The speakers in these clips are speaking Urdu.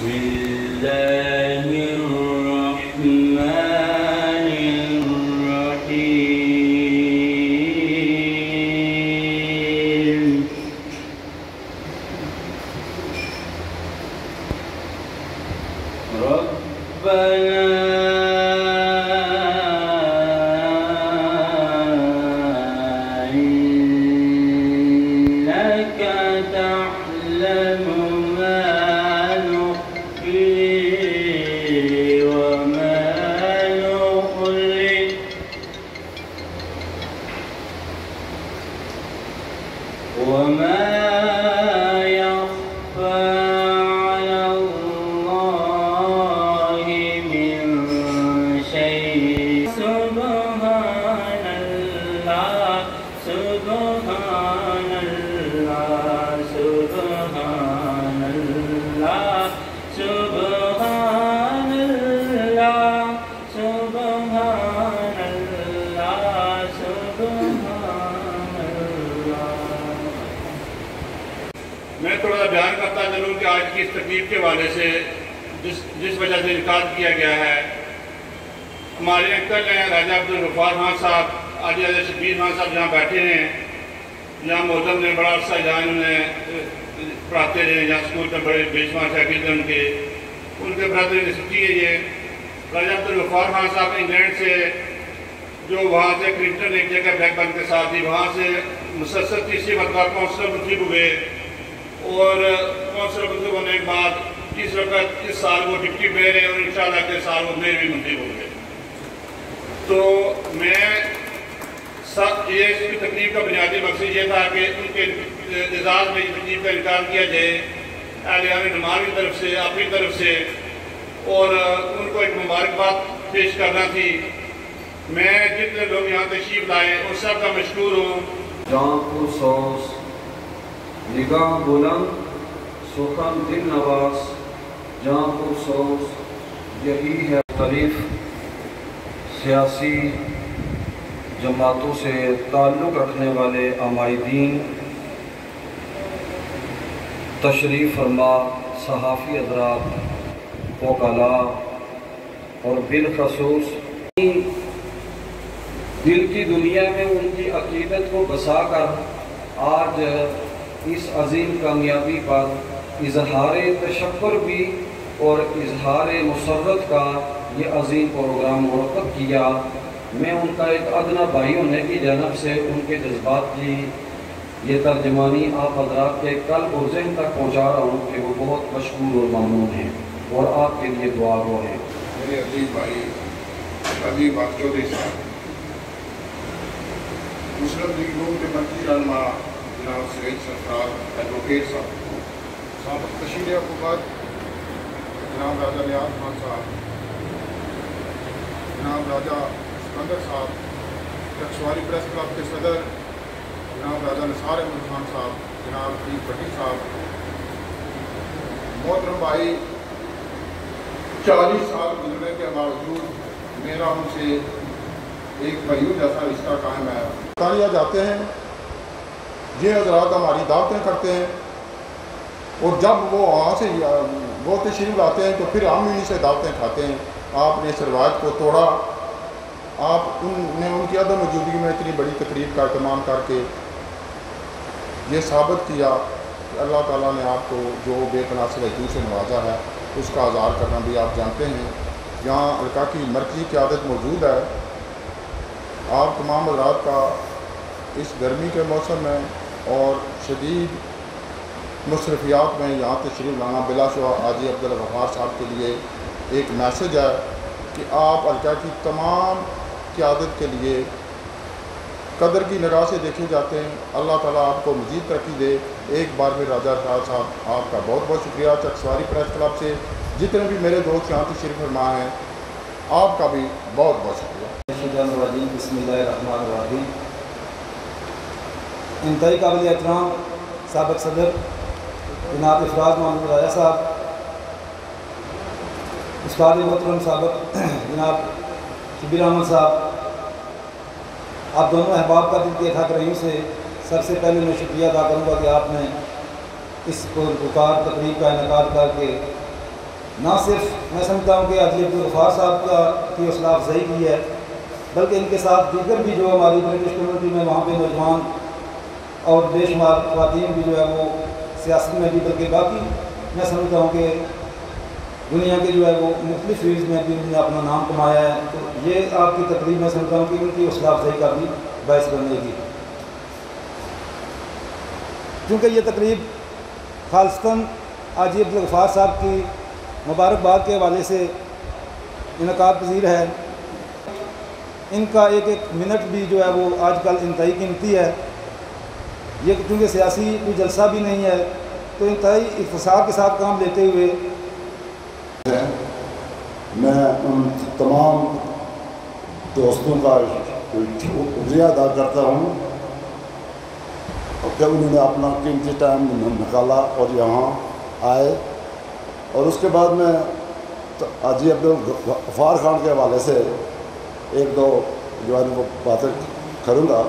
بسم الله الرحمن الرحيم ربنا إنك تعلم ما نخفي وما نعلن وما يخفى على الله من شيء سبحان الله سبحان الله سبحان الله سبحان الله سبحان الله سبحان الله. میں تھوڑا سا بیان کرتا چلوں کہ آج کی اس تقریب کے حوالے سے جس وجہ سے انعقاد کیا گیا ہے. ہمارے انکل ہیں راجہ عبدالغفار خان صاحب، آج شبیر خان صاحب جہاں بیٹھے ہیں، یہاں محتم نے بڑا عرصہ جہاں انہوں نے پڑھاتے رہے، یہاں اسکول میں بڑے بے شمار شاگرد ہیں ان کے برادری نسبتی ہے. یہ راجہ عبدالغفار خان صاحب انگلینڈ سے جو وہاں سے کرنٹن ایک جگہ بلیک بن کے ساتھ تھی، وہاں سے مسلسل تیسری مرتبہ کونسلر منتخب ہوئے اور کونسلر منتخب ہونے کے بعد اس وقت اس سال وہ ڈپٹی میئر ہیں اور انشاءاللہ اگلے سال وہ میئر بھی منتخب ہوں گے. تو میں یہ اس کی تقریب کا بنیادی مقصد یہ تھا کہ ان کے اعزاز میں اس تقریب کا انعقاد کیا جائے اہل نماز کی طرف سے، اپنی طرف سے، اور ان کو ایک مبارکباد پیش کرنا تھی. میں جتنے لوگ یہاں تشریف لائے ان سب کا مشکور ہوں. جان پرسوز، نگاہ بلند، سخن دل نواز، جان پرسوز، یہی ہے. مختلف سیاسی جماعتوں سے تعلق رکھنے والے عمائدین، تشریف فرما صحافی حضرات، وکلاء اور بالخصوص دل کی دنیا میں ان کی عقیدت کو بسا کر آج اس عظیم کامیابی پر اظہار تشکر بھی اور اظہار مسرت کا یہ عظیم پروگرام منعقد کیا. میں ان کا ایک ادنا بھائی ہونے کی جانب سے ان کے جذبات کی یہ ترجمانی آپ حضرات کے قلب اور ذہن تک پہنچا رہا ہوں کہ وہ بہت مشکور اور ممنون ہیں اور آپ کے لیے دعا گو ہیں. میرے عزیز بھائی عزیز چودھری صاحب، مسلم لیگ نون کے مرکزی رہنما جناب سید سرفراز ایڈوکیٹ صاحب، سابق تشہیر حکومت جناب راجہ نیاز خان صاحب، جناب راجہ سکندر صاحب، چکسواری پریس کلب کے صدر جناب راجہ نثار احمد خان صاحب، جناب عید بھٹی صاحب. محترم بھائی، 40 سال گزرنے کے باوجود میرا ان سے ایک بھائیوں جیسا رشتہ قائم ہے. برطانیہ جاتے ہیں، یہ حضرات ہماری دعوتیں کرتے ہیں اور جب وہ وہاں سے وہ تشریف لاتے ہیں تو پھر ہم انہیں سے دعوتیں کھاتے ہیں. آپ نے اس روایت کو توڑا، آپ نے ان کی عدم موجودگی میں اتنی بڑی تقریب کا اہتمام کر کے یہ ثابت کیا کہ اللہ تعالیٰ نے آپ کو جو بے پناہ صلاحیتوں سے نوازا ہے اس کا اظہار کرنا بھی آپ جانتے ہیں. یہاں حلقہ کی مرکزی قیادت موجود ہے. آپ تمام حضرات کا اس گرمی کے موسم میں اور شدید مصرفیات میں یہاں تشریف لانا بلا شبہ حاجی عبدالغفار صاحب کے لیے ایک میسج ہے کہ آپ حلقہ کی تمام قیادت کے لیے قدر کی نگاہ سے دیکھے جاتے ہیں. اللہ تعالیٰ آپ کو مزید ترقی دے. ایک بار پھر راجہ صاحب آپ کا بہت بہت شکریہ. چکسواری پریس کلب سے جتنے بھی میرے دوست یہاں تشریف فرما ہیں آپ کا بھی بہت بہت شکریہ. بسم اللہ الرحمن الرحیم. انتہائی قابل احترام سابق صدر جناب افراد محمد راجہ صاحب، استاد محترم سابق جناب شبیر احمد صاحب، آپ دونوں احباب کا دل کی اتھاق رحیم سے سب سے پہلے میں شکریہ ادا کروں گا کہ آپ نے اس پرپکار تقریب کا انعقاد کر کے نہ صرف میں سمجھتا ہوں کہ حاجی عبدالغفار صاحب کی حوصلہ افزائی کی ہے، بلکہ ان کے ساتھ دیگر بھی جو ہماری برٹش کمیونٹی میں وہاں پہ نوجوان اور بے شمار خواتین بھی جو ہے وہ سیاست میں بھی، بلکہ باقی میں سمجھتا ہوں کہ دنیا کے جو ہے وہ مختلف فیلڈز میں بھی انہوں نے اپنا نام کمایا ہے. تو یہ آپ کی تقریب میں سمجھتا ہوں کہ ان کی حوصلہ افزائی کا بھی باعث بنے گی، کیونکہ یہ تقریب خالصتاً حاجی عبدالغفار صاحب کی مبارکباد کے حوالے سے انعقاد پذیر ہے. ان کا ایک ایک منٹ بھی جو ہے وہ آج کل انتہائی قیمتی ہے. یہ چونکہ سیاسی کوئی جلسہ بھی نہیں ہے تو انتہائی اختصار کے ساتھ کام لیتے ہوئے میں ان تمام دوستوں کا شکریہ ادا کرتا ہوں کہ انہوں نے اپنا قیمتی ٹائم نکالا اور یہاں آئے. اور اس کے بعد میں حاجی عبدالغفار خان کے حوالے سے ایک دو جو ہے وہ باتیں کروں گا.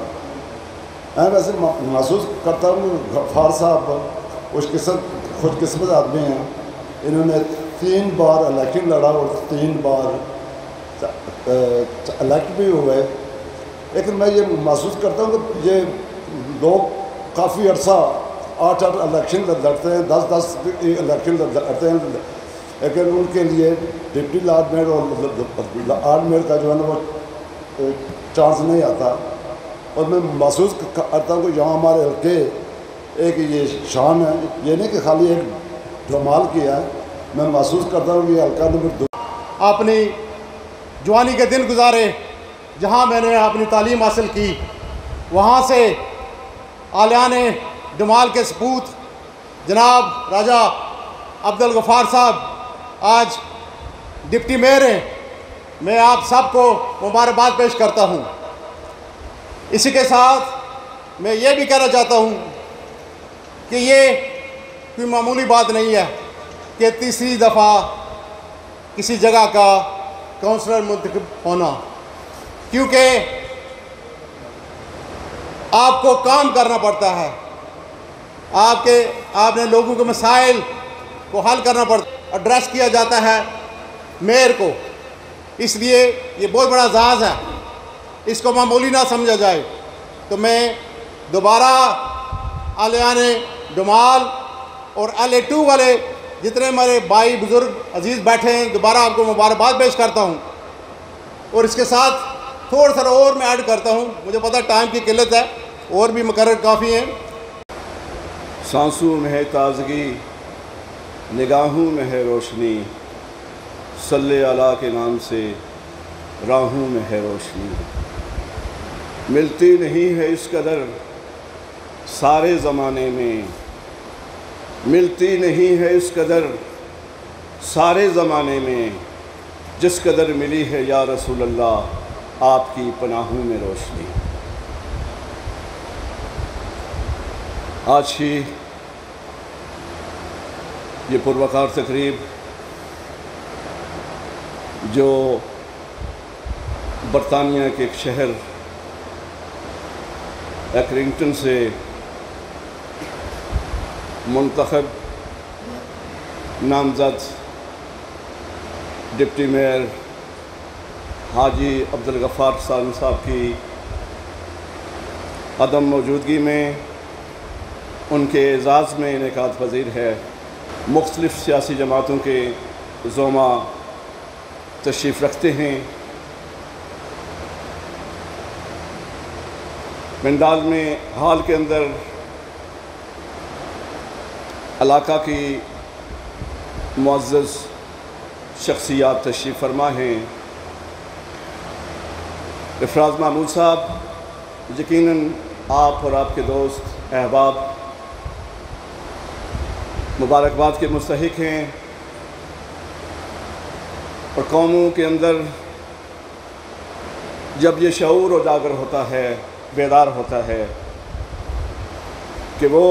میں ویسے محسوس کرتا ہوں کہ غفار صاحب خوش قسمت آدمی ہیں. انہوں نے 3 بار الیکشن لڑا اور 3 بار الیکٹ بھی ہوئے. لیکن میں یہ محسوس کرتا ہوں کہ یہ لوگ کافی عرصہ 8 الیکشن لڑتے ہیں، 10 الیکشن لڑتے ہیں، لیکن ان کے لیے ڈپٹی لارڈ میئر اور لارڈ میئر کا جو ہے نا وہ چانس نہیں آتا. اور میں محسوس کرتا ہوں کہ یہاں ہمارے حلقے ایک یہ شان ہے، یہ نہیں کہ خالی ایک ڈھمال کیا ہے. میں محسوس کرتا ہوں کہ یہ حلقہ نمبر 2 اپنی جوانی کے دن گزارے جہاں میں نے اپنی تعلیم حاصل کی، وہاں سے آلیان ڈمال کے سپوت جناب راجہ عبدالغفار صاحب آج ڈپٹی میئر ہیں. میں آپ سب کو مبارکباد پیش کرتا ہوں. اسی کے ساتھ میں یہ بھی کہنا چاہتا ہوں کہ یہ کوئی معمولی بات نہیں ہے کہ تیسری دفعہ کسی جگہ کا کونسلر منتخب ہونا، کیونکہ آپ کو کام کرنا پڑتا ہے. آپ نے لوگوں کے مسائل کو حل کرنا پڑتا ہے، ایڈریس کیا جاتا ہے میئر کو. اس لیے یہ بہت بڑا اعزاز ہے، اس کو معمولی نہ سمجھا جائے. تو میں دوبارہ آلیان ڈمال اور LA2 والے جتنے ہمارے بھائی بزرگ عزیز بیٹھے ہیں دوبارہ آپ کو مبارکباد پیش کرتا ہوں. اور اس کے ساتھ تھوڑا سا اور میں ایڈ کرتا ہوں، مجھے پتہ ٹائم کی قلت ہے، اور بھی مقرر کافی ہیں. سانسوں میں ہے تازگی، نگاہوں میں ہے روشنی، صلی اللہ کے نام سے راہوں میں ہے روشنی. ملتی نہیں ہے اس قدر سارے زمانے میں، ملتی نہیں ہے اس قدر سارے زمانے میں، جس قدر ملی ہے یا رسول اللہ آپ کی پناہوں میں روشنی. آج ہی یہ پروقار تقریب جو برطانیہ کے ایک شہر ایکرنگٹن سے منتخب نامزد ڈپٹی میئر حاجی عبدالغفار صاحب کی عدم موجودگی میں ان کے اعزاز میں انعقاد پذیر ہے. مختلف سیاسی جماعتوں کے زعما تشریف رکھتے ہیں. منڈال میں حال کے اندر علاقہ کی معزز شخصیات تشریف فرما ہیں. افراز محمود صاحب یقیناً آپ اور آپ کے دوست احباب مبارکباد کے مستحق ہیں، اور قوموں کے اندر جب یہ شعور اجاگر ہوتا ہے، بیدار ہوتا ہے کہ وہ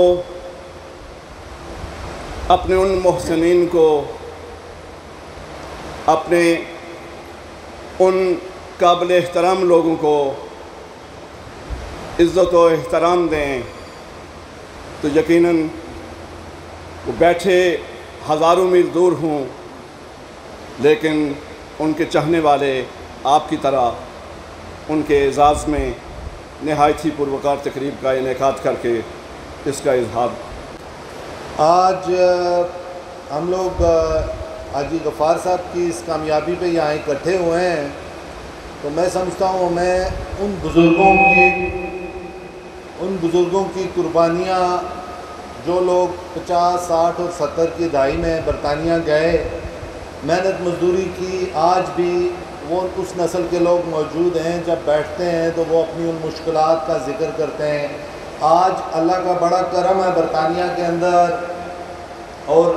اپنے ان محسنین کو، اپنے ان قابل احترام لوگوں کو عزت و احترام دیں، تو یقیناً وہ بیٹھے ہزاروں میل دور ہوں لیکن ان کے چاہنے والے آپ کی طرح ان کے اعزاز میں نہایت ہی پروکار تقریب کا انعقاد کر کے اس کا اظہار۔ آج ہم لوگ حاجی غفار صاحب کی اس کامیابی پہ یہاں اکٹھے ہوئے ہیں، تو میں سمجھتا ہوں میں ان بزرگوں کی قربانیاں جو لوگ 50، 60 اور 70 کی دہائی میں برطانیہ گئے، محنت مزدوری کی، آج بھی وہ اس نسل کے لوگ موجود ہیں، جب بیٹھتے ہیں تو وہ اپنی ان مشکلات کا ذکر کرتے ہیں۔ آج اللہ کا بڑا کرم ہے برطانیہ کے اندر، اور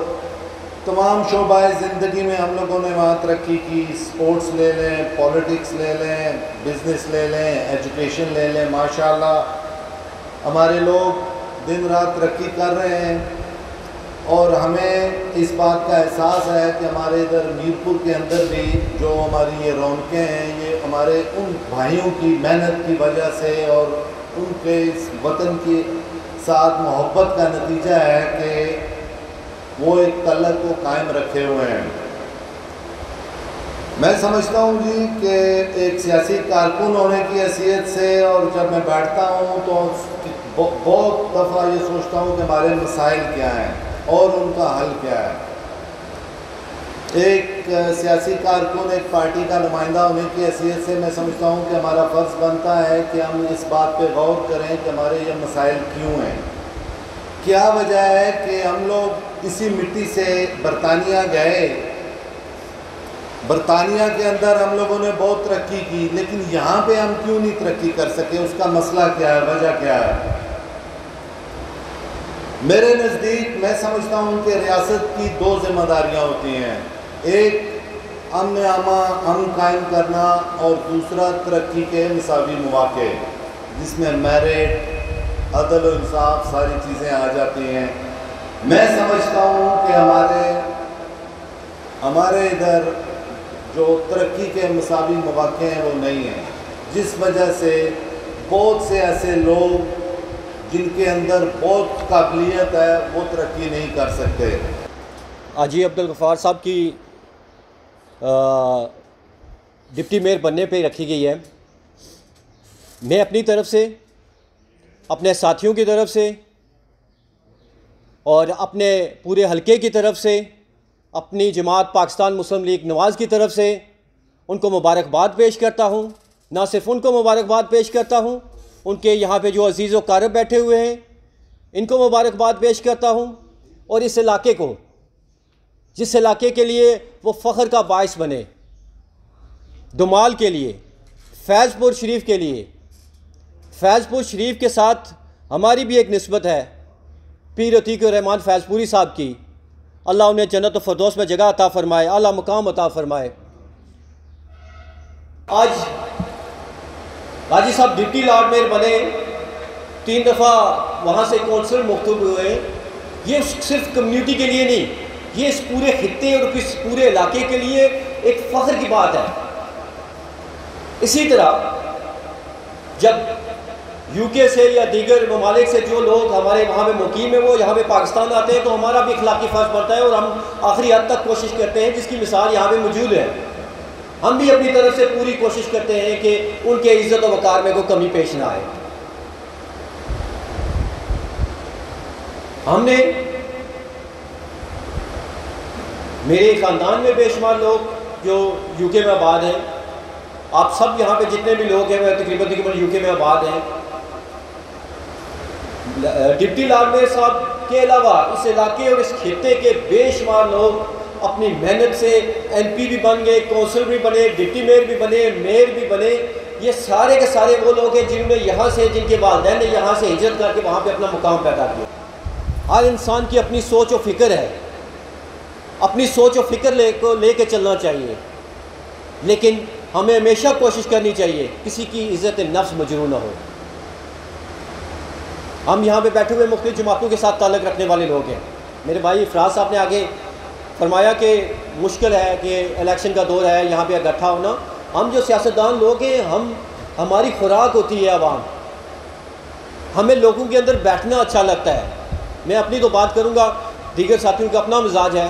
تمام شعبہ زندگی میں ہم لوگوں نے وہاں ترقی کی، سپورٹس لے لیں، پولیٹکس لے لیں، بزنس لے لیں، ایجوکیشن لے لیں، ماشاءاللہ ہمارے لوگ دن رات ترقی کر رہے ہیں، اور ہمیں اس بات کا احساس ہے کہ ہمارے ادھر میرپور کے اندر بھی جو ہماری یہ رونقیں ہیں، یہ ہمارے ان بھائیوں کی محنت کی وجہ سے اور ان کے اس وطن کے ساتھ محبت کا نتیجہ ہے کہ وہ ایک تعلق کو قائم رکھے ہوئے ہیں۔ میں سمجھتا ہوں جی کہ ایک سیاسی کارکن ہونے کی حیثیت سے، اور جب میں بیٹھتا ہوں تو بہت دفعہ یہ سوچتا ہوں کہ ہمارے مسائل کیا ہیں اور ان کا حل کیا ہے۔ ایک سیاسی کارکن، ایک پارٹی کا نمائندہ ہونے کی حیثیت سے میں سمجھتا ہوں کہ ہمارا فرض بنتا ہے کہ ہم اس بات پہ غور کریں کہ ہمارے یہ مسائل کیوں ہیں، کیا وجہ ہے کہ ہم لوگ اسی مٹی سے برطانیہ گئے، برطانیہ کے اندر ہم لوگوں نے بہت ترقی کی، لیکن یہاں پہ ہم کیوں نہیں ترقی کر سکے؟ اس کا مسئلہ کیا ہے، وجہ کیا ہے؟ میرے نزدیک میں سمجھتا ہوں کہ ریاست کی 2 ذمہ داریاں ہوتی ہیں، ایک امن امن قائم کرنا، اور دوسرا ترقی کے مساوی مواقع، جس میں میرٹ، عدل و انصاف ساری چیزیں آ جاتی ہیں۔ میں سمجھتا ہوں کہ ہمارے ادھر جو ترقی کے مساوی مواقع ہیں وہ نہیں ہیں، جس وجہ سے بہت سے ایسے لوگ جن کے اندر بہت قابلیت ہے وہ ترقی نہیں کر سکتے۔ حاجی عبدالغفار صاحب کی ڈپٹی میئر بننے پہ رکھی گئی ہے۔ میں اپنی طرف سے، اپنے ساتھیوں کی طرف سے اور اپنے پورے حلقے کی طرف سے، اپنی جماعت پاکستان مسلم لیگ نواز کی طرف سے ان کو مبارکباد پیش کرتا ہوں۔ نہ صرف ان کو مبارکباد پیش کرتا ہوں، ان کے یہاں پہ جو عزیز و اقارب بیٹھے ہوئے ہیں ان کو مبارکباد پیش کرتا ہوں، اور اس علاقے کو، جس علاقے کے لیے وہ فخر کا باعث بنے، دمال کے لیے، فیض پور شریف کے لیے، فیض پور شریف کے ساتھ ہماری بھی ایک نسبت ہے، پیر عتیق الرحمن فیض پوری صاحب کی، اللہ انہیں جنت و فردوس میں جگہ عطا فرمائے، اعلیٰ مقام عطا فرمائے۔ آج حاجی صاحب ڈپٹی لارڈ میئر بنے، 3 دفعہ وہاں سے کونسل مختوب ہوئے، یہ صرف کمیونٹی کے لیے نہیں، یہ اس پورے خطے اور اس پورے علاقے کے لیے ایک فخر کی بات ہے۔ اسی طرح جب یو کے سے یا دیگر ممالک سے جو لوگ ہمارے وہاں پہ مقیم ہیں وہ یہاں پہ پاکستان آتے ہیں، تو ہمارا بھی اخلاقی فرض پڑتا ہے، اور ہم آخری حد تک کوشش کرتے ہیں، جس کی مثال یہاں پہ موجود ہے۔ ہم بھی اپنی طرف سے پوری کوشش کرتے ہیں کہ ان کے عزت و وقار میں کوئی کمی پیش نہ آئے۔ ہم نے، میرے خاندان میں بے شمار لوگ جو یو کے میں آباد ہیں، آپ سب یہاں پہ جتنے بھی لوگ ہیں وہ تقریباً یو کے میں آباد ہیں۔ ڈپٹی لارڈ میئر صاحب کے علاوہ اس علاقے اور اس خطے کے بے شمار لوگ اپنی محنت سے ایم پی بھی بن گئے، کونسل بھی بنے، ڈپٹی میئر بھی بنے، میئر بھی بنے۔ یہ سارے کے سارے وہ لوگ ہیں جنہوں نے یہاں سے، جن کے والدین نے یہاں سے ہجرت کر کے وہاں پہ اپنا مقام پیدا کیا۔ ہر انسان کی اپنی سوچ و فکر ہے، اپنی سوچ و فکر لے کے چلنا چاہیے، لیکن ہمیں ہمیشہ کوشش کرنی چاہیے کسی کی عزت نفس مجروح نہ ہو۔ ہم یہاں پہ بیٹھے ہوئے مختلف جماعتوں کے ساتھ تعلق رکھنے والے لوگ ہیں۔ میرے بھائی افراز صاحب نے آگے فرمایا کہ مشکل ہے کہ الیکشن کا دور ہے، یہاں پہ اکٹھا ہونا۔ ہم جو سیاستدان لوگ ہیں، ہماری خوراک ہوتی ہے عوام، ہمیں لوگوں کے اندر بیٹھنا اچھا لگتا ہے۔ میں اپنی تو بات کروں گا، دیگر ساتھیوں کا اپنا مزاج ہے،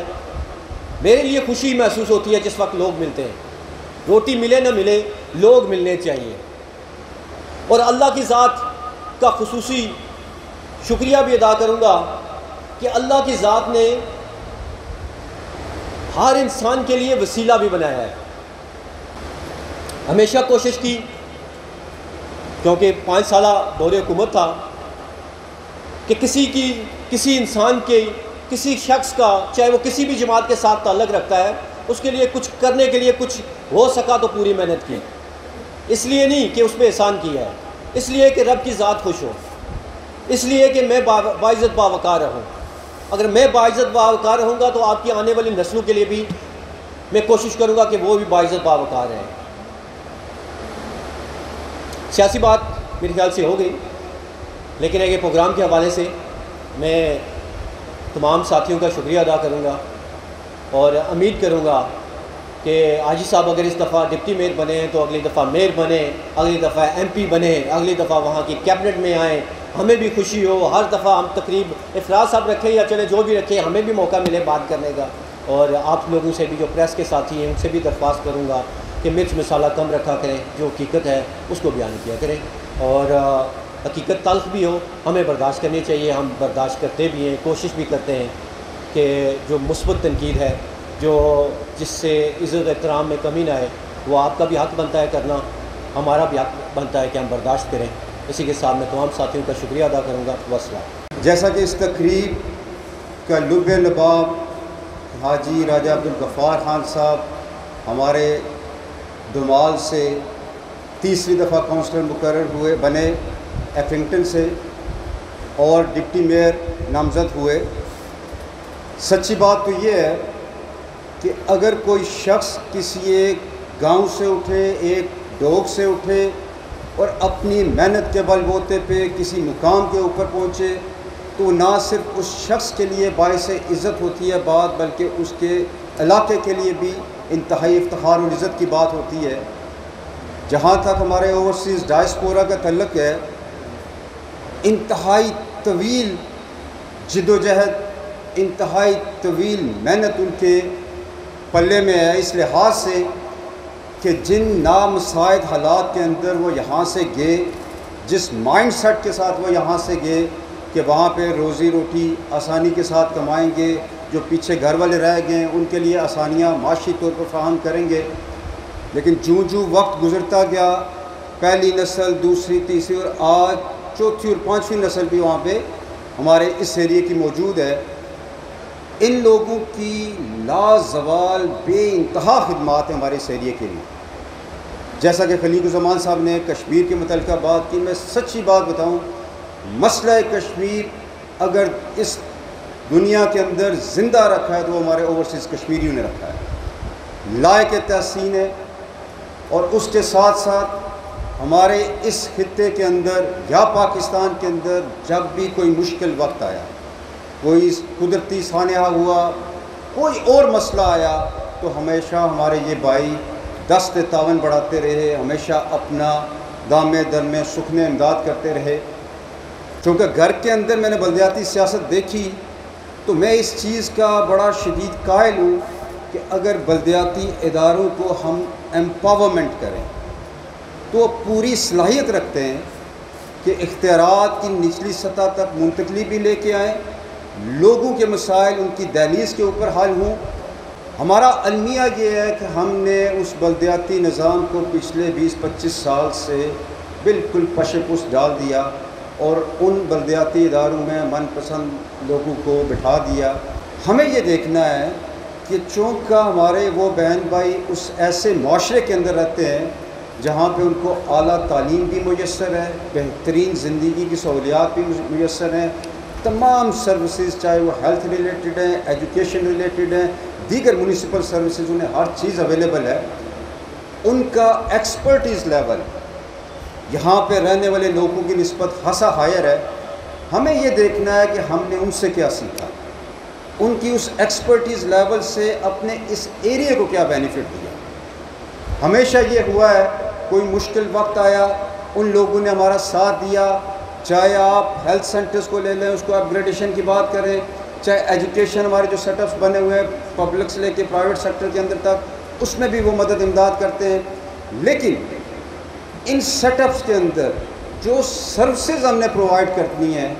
میرے لیے خوشی محسوس ہوتی ہے جس وقت لوگ ملتے ہیں. روٹی ملے نہ ملے لوگ ملنے چاہیے. اور اللہ کی ذات کا خصوصی شکریہ بھی ادا کروں گا کہ اللہ کی ذات نے ہر انسان کے لیے وسیلہ بھی بنایا ہے. ہمیشہ کوشش کی، کیونکہ 5 سالہ دور حکومت تھا، کہ کسی انسان کے کسی شخص کا، چاہے وہ کسی بھی جماعت کے ساتھ تعلق رکھتا ہے، اس کے لیے کچھ کرنے کے لیے کچھ ہو سکا تو پوری محنت کی. اس لیے نہیں کہ اس پہ احسان کیا ہے، اس لیے کہ رب کی ذات خوش ہو، اس لیے کہ میں باعزت باوقار رہوں. اگر میں باعزت باوقار رہوں گا تو آپ کی آنے والی نسلوں کے لیے بھی میں کوشش کروں گا کہ وہ بھی باعزت باوقار رہیں. سیاسی بات میرے خیال سے ہو گئی، لیکن ایک پروگرام کے حوالے سے میں تمام ساتھیوں کا شکریہ ادا کروں گا اور امید کروں گا کہ حاجی صاحب اگر اس دفعہ ڈپٹی میئر بنے ہیں تو اگلی دفعہ میئر بنے، اگلی دفعہ MP بنے، اگلی دفعہ وہاں کی کیبنٹ میں آئیں، ہمیں بھی خوشی ہو. ہر دفعہ ہم تقریب افراد صاحب رکھیں یا چلے جو بھی رکھیں، ہمیں بھی موقع ملے بات کرنے کا. اور آپ لوگوں سے بھی جو پریس کے ساتھی ہیں ان سے بھی درخواست کروں گا کہ مرچ مسالہ کم رکھا کریں، جو حقیقت ہے اس کو بیان کیا کریں. اور حقیقت تلخ بھی ہو، ہمیں برداشت کرنی چاہیے، ہم برداشت کرتے بھی ہیں، کوشش بھی کرتے ہیں کہ جو مثبت تنقید ہے، جو جس سے عزت احترام میں کمی نہ آئے، وہ آپ کا بھی حق بنتا ہے کرنا، ہمارا بھی حق بنتا ہے کہ ہم برداشت کریں. اسی کے ساتھ میں تمام ساتھیوں کا شکریہ ادا کروں گا. والسلام. جیسا کہ اس تقریب کا لب لباب حاجی راجہ عبدالغفار خان صاحب ہمارے دمال سے 3ری دفعہ کونسلر مقرر بنے ایفنگٹن سے، اور ڈپٹی میئر نامزد ہوئے. سچی بات تو یہ ہے کہ اگر کوئی شخص کسی ایک گاؤں سے اٹھے، ایک ڈوگ سے اٹھے اور اپنی محنت کے بل بوتے پہ کسی مقام کے اوپر پہنچے، تو نہ صرف اس شخص کے لیے باعث عزت ہوتی ہے بات، بلکہ اس کے علاقے کے لیے بھی انتہائی افتخار اور عزت کی بات ہوتی ہے. جہاں تک ہمارے اوورسیز ڈائسپورا کا تعلق ہے، انتہائی طویل جد و جہد، انتہائی طویل محنت ان کے پلے میں ہے، اس لحاظ سے کہ جن نامساعد حالات کے اندر وہ یہاں سے گئے، جس مائنڈ سیٹ کے ساتھ وہ یہاں سے گئے کہ وہاں پہ روزی روٹی آسانی کے ساتھ کمائیں گے، جو پیچھے گھر والے رہ گئے ہیں ان کے لیے آسانیاں معاشی طور پر فراہم کریں گے. لیکن جو وقت گزرتا گیا، پہلی نسل، دوسری، تیسری اور آج چوتھی اور 5ویں نسل بھی وہاں پہ ہمارے اس ایریے کی موجود ہے. ان لوگوں کی لازوال بے انتہا خدمات ہیں ہمارے اس ایریے کے لیے. جیسا کہ خلیق الزمان صاحب نے کشمیر کے متعلقہ بات کی، میں سچی بات بتاؤں، مسئلہ کشمیر اگر اس دنیا کے اندر زندہ رکھا ہے تو وہ ہمارے اوورسیز کشمیریوں نے رکھا ہے. لائق تحسین ہے. اور اس کے ساتھ ساتھ ہمارے اس خطے کے اندر یا پاکستان کے اندر جب بھی کوئی مشکل وقت آیا، کوئی قدرتی سانحہ ہوا، کوئی اور مسئلہ آیا، تو ہمیشہ ہمارے یہ بھائی دست تعاون بڑھاتے رہے، ہمیشہ اپنا دامے درمے سکھنے امداد کرتے رہے. چونکہ گھر کے اندر میں نے بلدیاتی سیاست دیکھی تو میں اس چیز کا بڑا شدید قائل ہوں کہ اگر بلدیاتی اداروں کو ہم ایمپاورمنٹ کریں تو وہ پوری صلاحیت رکھتے ہیں کہ اختیارات کی نچلی سطح تک منتقلی بھی لے کے آئیں، لوگوں کے مسائل ان کی دہلیز کے اوپر حل ہوں. ہمارا المیہ یہ ہے کہ ہم نے اس بلدیاتی نظام کو پچھلے 20-25 سال سے بالکل پش پش ڈال دیا اور ان بلدیاتی اداروں میں من پسند لوگوں کو بٹھا دیا. ہمیں یہ دیکھنا ہے کہ چونکہ ہمارے وہ بہن بھائی اس ایسے معاشرے کے اندر رہتے ہیں جہاں پہ ان کو اعلیٰ تعلیم بھی میسر ہے، بہترین زندگی کی سہولیات بھی میسر ہیں، تمام سروسز چاہے وہ ہیلتھ ریلیٹڈ ہیں، ایجوکیشن ریلیٹڈ ہیں، دیگر میونسپل سروسز، انہیں ہر چیز اویلیبل ہے. ان کا ایکسپرٹیز لیول یہاں پہ رہنے والے لوگوں کی نسبت خاصا ہائر ہے. ہمیں یہ دیکھنا ہے کہ ہم نے ان سے کیا سیکھا، ان کی اس ایکسپرٹیز لیول سے اپنے اس ایریے کو کیا بینیفٹ دیا. ہمیشہ یہ ہوا ہے کوئی مشکل وقت آیا ان لوگوں نے ہمارا ساتھ دیا، چاہے آپ ہیلتھ سینٹرز کو لے لیں، اس کو اپ گریڈیشن کی بات کریں، چاہے ایجوکیشن ہمارے جو سیٹ اپس بنے ہوئے ہیں پبلک سے لے کے پرائیویٹ سیکٹر کے اندر تک، اس میں بھی وہ مدد امداد کرتے ہیں. لیکن ان سیٹ اپس کے اندر جو سروسز ہم نے پرووائڈ کرنی ہیں،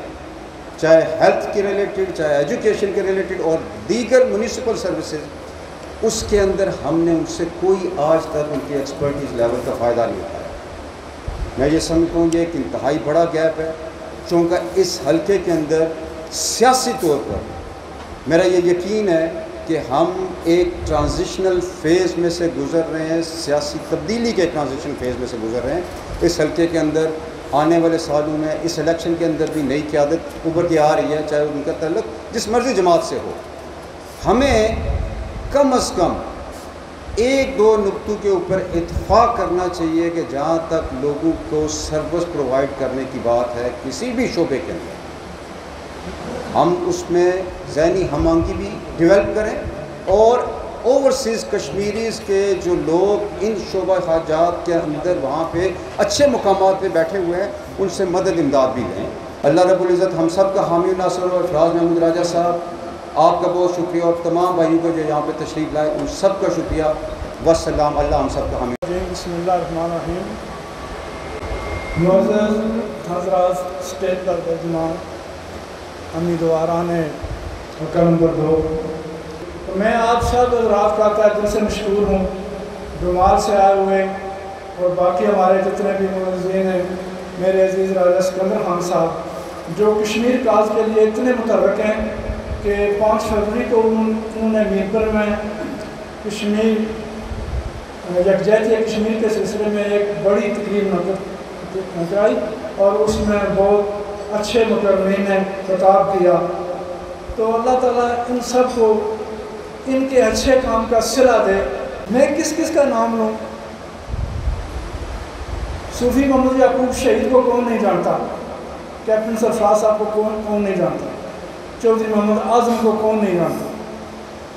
چاہے ہیلتھ کے ریلیٹڈ، چاہے ایجوکیشن کے ریلیٹڈ اور دیگر میونسپل سروسز، اس کے اندر ہم نے ان سے کوئی آج تک ان کی ایکسپرٹیز لیول کا فائدہ نہیں اٹھایا. میں یہ سمجھتا ہوں کہ ایک انتہائی بڑا گیپ ہے، چونکہ اس حلقے کے اندر سیاسی طور پر میرا یہ یقین ہے کہ ہم ایک ٹرانزیشنل فیز میں سے گزر رہے ہیں، سیاسی تبدیلی کے ٹرانزیشن فیز میں سے گزر رہے ہیں. اس حلقے کے اندر آنے والے سالوں میں اس الیکشن کے اندر بھی نئی قیادت ابھر کے آ رہی ہے، چاہے ان کا تعلق جس مرضی جماعت سے ہو. ہمیں کم از کم ایک دو نقطوں کے اوپر اتفاق کرنا چاہیے کہ جہاں تک لوگوں کو سروس پرووائڈ کرنے کی بات ہے کسی بھی شعبے کے اندر، ہم اس میں ذہنی ہم آہنگی بھی ڈیولپ کریں، اور اوورسیز کشمیریز کے جو لوگ ان شعبہ خاجات کے اندر وہاں پہ اچھے مقامات پہ بیٹھے ہوئے ہیں ان سے مدد امداد بھی لیں. اللہ رب العزت ہم سب کا حامی و ناصر، اور فراز محمود راجہ صاحب آپ کا بہت شکریہ، اور تمام بھائیوں کو جو یہاں پہ تشریف لائے ان سب کا شکریہ. والسلام. اللہ ہم سب کا حامی. بسم اللہ الرحمن الرحیم. معزز حضرات اسٹیٹ پر ترجمان امیدواران حلقہ نمبر 2، میں آپ سب حضرات کا تہ دل سے مشکور ہوں، ڈومال سے آئے ہوئے اور باقی ہمارے جتنے بھی معززین ہیں، میرے عزیز راجہ سکندر خان صاحب جو کشمیر کاز کے لیے اتنے متحرک ہیں کہ 5 فروری کو انہوں نے میرپور میں کشمیر یکجہتی کشمیر کے سلسلے میں ایک بڑی تقریب کرائی، اور اس میں بہت اچھے مکرمین نے خطاب کیا. تو اللہ تعالیٰ ان سب کو ان کے اچھے کام کا صلہ دے. میں کس کس کا نام لوں؟ صوفی محمد یعقوب شہید کو کون نہیں جانتا؟ کیپٹن سرفراز صاحب کو کون نہیں جانتا؟ چودھری محمد اعظم کو کون نہیں جانتا؟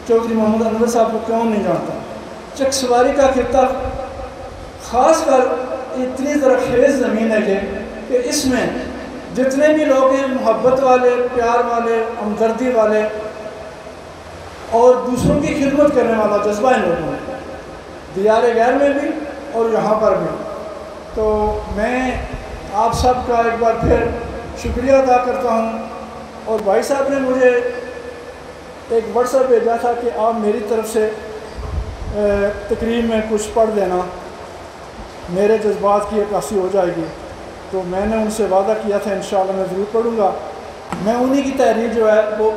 چودھری محمد انور صاحب کو کون نہیں جانتا؟ چک سواری کا خطہ خاص کر اتنی زرخیز زمین ہے کہ اس میں جتنے بھی لوگ ہیں محبت والے، پیار والے، ہمدردی والے اور دوسروں کی خدمت کرنے والا جذبہ ان لوگوں میں، دیار غیر میں بھی اور یہاں پر بھی. تو میں آپ سب کا ایک بار پھر شکریہ ادا کرتا ہوں. اور بھائی صاحب نے مجھے ایک واٹس ایپ بھیجا تھا کہ آپ میری طرف سے تقریب میں کچھ پڑھ دینا، میرے جذبات کی عکاسی ہو جائے گی. تو میں نے ان سے وعدہ کیا تھا انشاءاللہ میں ضرور پڑھوں گا. میں انہی کی تحریر جو ہے وہ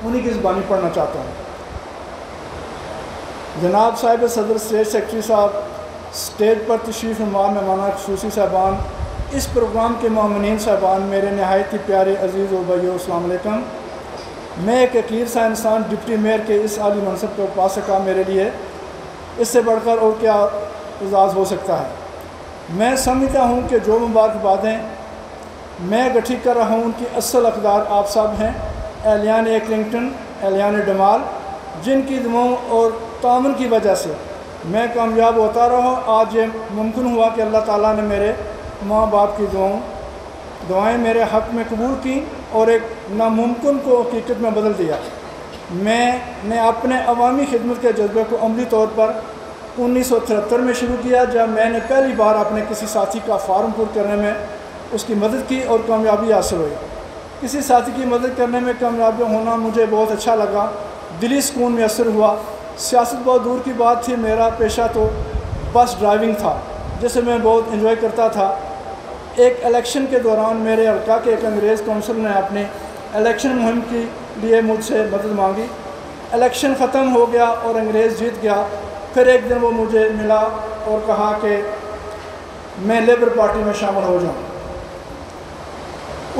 انہی کی زبانی پڑھنا چاہتا ہوں. جناب صاحب صدر اسٹیٹ سیکرٹری صاحب، اسٹیج پر تشریف فرما مہمانان خصوصی صاحبان، اس پروگرام کے معاونین صاحبان، میرے نہایت ہی پیارے عزیز و بھائیو، السلام علیکم. میں ایک حقیر سا انسان ڈپٹی میئر کے اس عالی منصب کو پا سکا، میرے لیے اس سے بڑھ کر اور کیا اعزاز ہو سکتا ہے. میں سمجھتا ہوں کہ جو مبارکبادیں میں گٹھی کر رہا ہوں ان کی اصل اقدار آپ سب ہیں، اہلیان ایکلنگٹن، اہلیان ڈمال، جن کی دعاؤں اور تعاون کی وجہ سے میں کامیاب ہوتا رہا. آج یہ ممکن ہوا کہ اللہ تعالیٰ نے میرے ماں باپ کی دعائیں میرے حق میں قبول کی اور ایک ناممکن کو حقیقت میں بدل دیا. میں نے اپنے عوامی خدمت کے جذبے کو عملی طور پر 1973 میں شروع کیا، جب میں نے پہلی بار اپنے کسی ساتھی کا فارم پر کرنے میں اس کی مدد کی اور کامیابی حاصل ہوئی. کسی ساتھی کی مدد کرنے میں کامیابی ہونا مجھے بہت اچھا لگا، دلی سکون میسر ہوا. سیاست بہت دور کی بات تھی، میرا پیشہ تو بس ڈرائیونگ تھا جسے میں بہت انجوائے کرتا تھا. ایک الیکشن کے دوران میرے حلقہ کے ایک انگریز کونسل نے اپنی الیکشن مہم کے لیے مجھ سے مدد مانگی. الیکشن ختم ہو گیا اور انگریز جیت گیا. پھر ایک دن وہ مجھے ملا اور کہا کہ میں لیبر پارٹی میں شامل ہو جاؤں.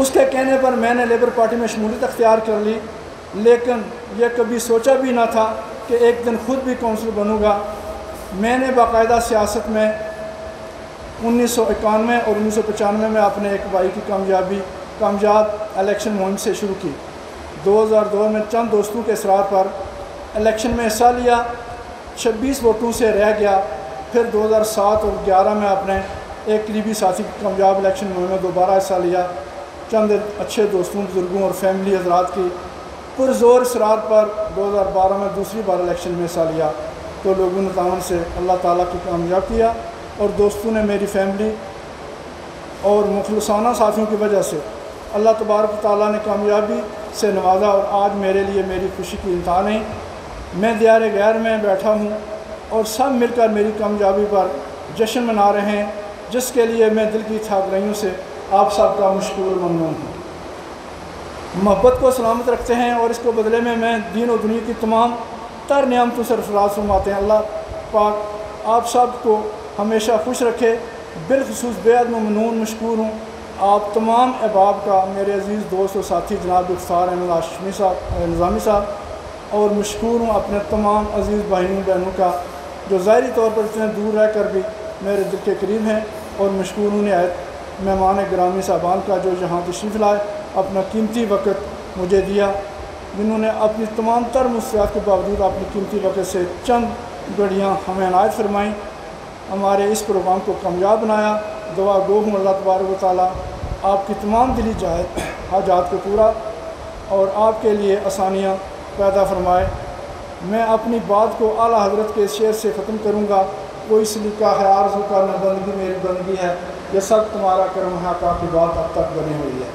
اس کے کہنے پر میں نے لیبر پارٹی میں شمولیت اختیار کر لی، لیکن یہ کبھی سوچا بھی نہ تھا کہ ایک دن خود بھی کونسل بنوں گا. میں نے باقاعدہ سیاست میں 1991 اور 1995 میں اپنے ایک بھائی کی کامیاب الیکشن مہم سے شروع کی. 2002 میں چند دوستوں کے اصرار پر الیکشن میں حصہ لیا، 26 ووٹوں سے رہ گیا. پھر 2007 اور 2011 میں اپنے ایک قریبی ساتھی کی کامیاب الیکشن مہم میں دوبارہ حصہ لیا. چند اچھے دوستوں، بزرگوں اور فیملی حضرات کی پرزور اصرار پر 2012 میں دوسری بار الیکشن میں حصہ لیا تو لوگوں نے تعاون سے اللہ تعالیٰ کی کامیاب کیا اور دوستوں نے میری فیملی اور مخلصانہ ساتھیوں کی وجہ سے اللہ تبارک تعالیٰ نے کامیابی سے نوازا اور آج میرے لیے میری خوشی کی انتہا نہیں۔ میں دیار غیر میں بیٹھا ہوں اور سب مل کر میری کامیابی پر جشن منا رہے ہیں، جس کے لیے میں دل کی تھاگرائیوں سے آپ سب کا مشکور ممنون ہوں۔ محبت کو سلامت رکھتے ہیں اور اس کو بدلے میں دین و دنیا کی تمام تر نعمتوں سے سرفراز فرماتے ہیں۔ اللہ پاک آپ سب کو ہمیشہ خوش رکھے۔ بالخصوص بے حد ممنون مشکور ہوں آپ تمام احباب کا، میرے عزیز دوست و ساتھی جناب غفار احمد ہاشمی صاحب نظامی صاحب، اور مشکور ہوں اپنے تمام عزیز بھائیوں بہنوں کا جو ظاہری طور پر اتنے دور رہ کر بھی میرے دل کے قریب ہیں، اور مشکور ہوں نہایت مہمان گرامی صاحبان کا جو یہاں تشریف لائے، اپنا قیمتی وقت مجھے دیا، جنہوں نے اپنی تمام تر مصروفیات کے باوجود اپنی قیمتی وقت سے چند گھڑیاں ہمیں عنایت فرمائیں، ہمارے اس پروگرام کو کامیاب بنایا۔ دعا گو ہوں اللہ تبارک و تعالیٰ آپ کی تمام دلی حاجات کو پورا اور آپ کے لیے آسانیاں پیدا فرمائے۔ میں اپنی بات کو اعلیٰ حضرت کے شعر سے ختم کروں گا۔ کوئی سلیقہ ہے آرزو کا نہ بندگی میری بندگی ہے، یہ سب تمہارا کرم ہے، آپ کی بات اب تک بنی ہوئی ہے۔